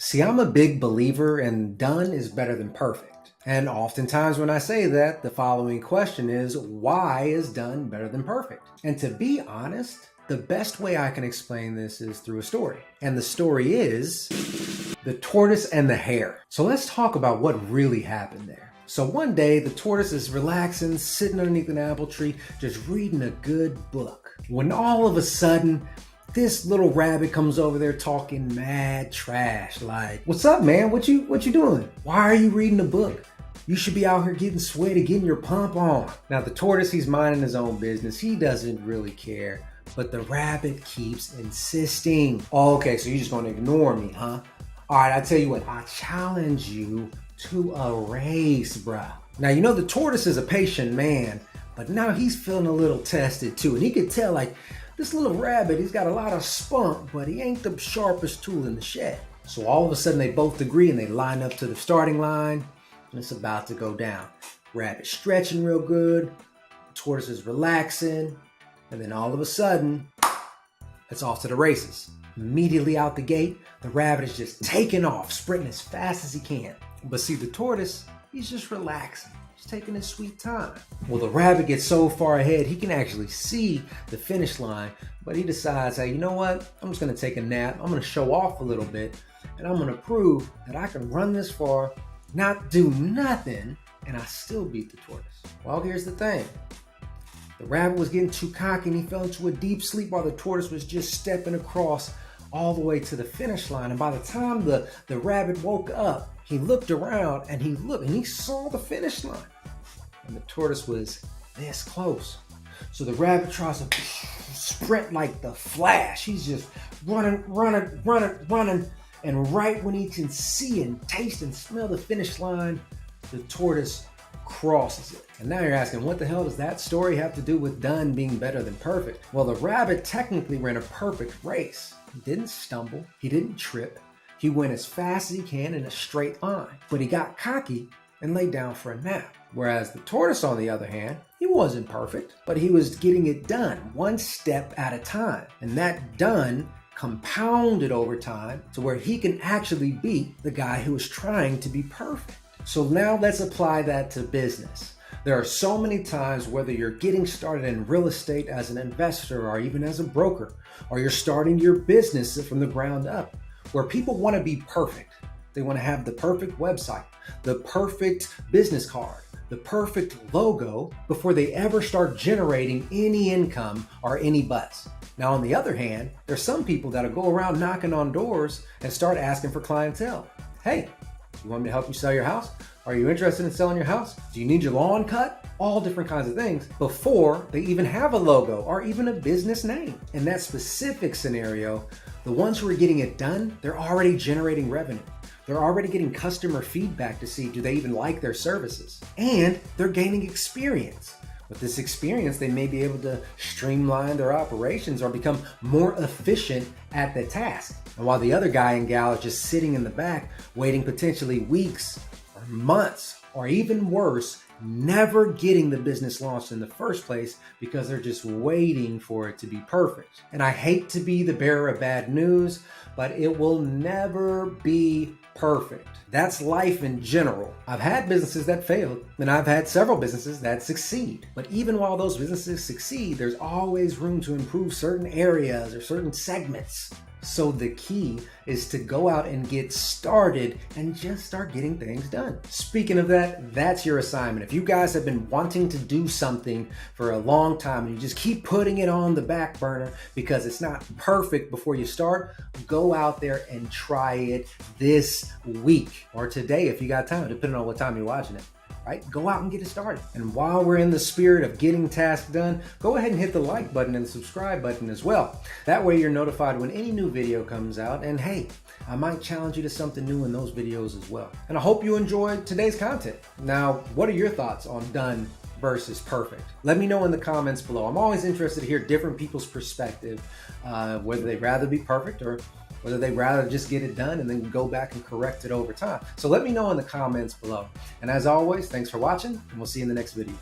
See, I'm a big believer in done is better than perfect. And oftentimes when I say that, the following question is, why is done better than perfect? And to be honest, the best way I can explain this is through a story. And the story is the tortoise and the hare. So let's talk about what really happened there. So one day, the tortoise is relaxing, sitting underneath an apple tree, just reading a good book. When all of a sudden, this little rabbit comes over there talking mad trash, like, "What's up, man? What you doing? Why are you reading a book? You should be out here getting sweaty, getting your pump on." Now the tortoise, he's minding his own business. He doesn't really care, but the rabbit keeps insisting. "Oh, okay, so you're just gonna ignore me, huh? All right, I tell you what, I challenge you to a race, bruh." Now, you know the tortoise is a patient man, but now he's feeling a little tested too. And he could tell, like, this little rabbit, he's got a lot of spunk, but he ain't the sharpest tool in the shed. So all of a sudden they both agree and they line up to the starting line, and it's about to go down. Rabbit stretching real good, tortoise is relaxing, and then all of a sudden, it's off to the races. Immediately out the gate, the rabbit is just taking off, sprinting as fast as he can. But see, the tortoise, he's just relaxing. He's taking his sweet time. Well, the rabbit gets so far ahead, he can actually see the finish line, but he decides, hey, you know what? I'm just gonna take a nap. I'm gonna show off a little bit, and I'm gonna prove that I can run this far, not do nothing, and I still beat the tortoise. Well, here's the thing. The rabbit was getting too cocky and he fell into a deep sleep while the tortoise was just stepping across all the way to the finish line. And by the time the rabbit woke up, he looked around and he saw the finish line. And the tortoise was this close. So the rabbit tries to sprint like the Flash. He's just running. And right when he can see and taste and smell the finish line, the tortoise crosses it. And now you're asking, what the hell does that story have to do with done being better than perfect? Well, the rabbit technically ran a perfect race. He didn't stumble, he didn't trip, he went as fast as he can in a straight line. But he got cocky and laid down for a nap. Whereas the tortoise, on the other hand, he wasn't perfect, but he was getting it done one step at a time. And that done compounded over time to where he can actually beat the guy who was trying to be perfect. So now let's apply that to business. There are so many times, whether you're getting started in real estate as an investor or even as a broker, or you're starting your business from the ground up, where people want to be perfect. They want to have the perfect website, the perfect business card, the perfect logo before they ever start generating any income or any buzz. Now, on the other hand, there's some people that'll go around knocking on doors and start asking for clientele. "Hey, you want me to help you sell your house? Are you interested in selling your house? Do you need your lawn cut?" All different kinds of things before they even have a logo or even a business name. In that specific scenario, the ones who are getting it done, they're already generating revenue. They're already getting customer feedback to see, do they even like their services? And they're gaining experience. With this experience, they may be able to streamline their operations or become more efficient at the task. And while the other guy and gal is just sitting in the back, waiting potentially weeks or months, or even worse, never getting the business launched in the first place because they're just waiting for it to be perfect. And I hate to be the bearer of bad news, but it will never be perfect. That's life in general. I've had businesses that failed, and I've had several businesses that succeed. But even while those businesses succeed, there's always room to improve certain areas or certain segments. So the key is to go out and get started and just start getting things done. Speaking of that, that's your assignment. If you guys have been wanting to do something for a long time and you just keep putting it on the back burner because it's not perfect before you start, go out there and try it this week or today if you got time, depending on what time you're watching it. Right? Go out and get it started. And while we're in the spirit of getting tasks done, go ahead and hit the like button and the subscribe button as well. That way you're notified when any new video comes out. And hey, I might challenge you to something new in those videos as well. And I hope you enjoyed today's content. Now, what are your thoughts on done versus perfect? Let me know in the comments below. I'm always interested to hear different people's perspective, whether they'd rather be perfect or whether they'd rather just get it done and then go back and correct it over time. So let me know in the comments below. And as always, thanks for watching, and we'll see you in the next video.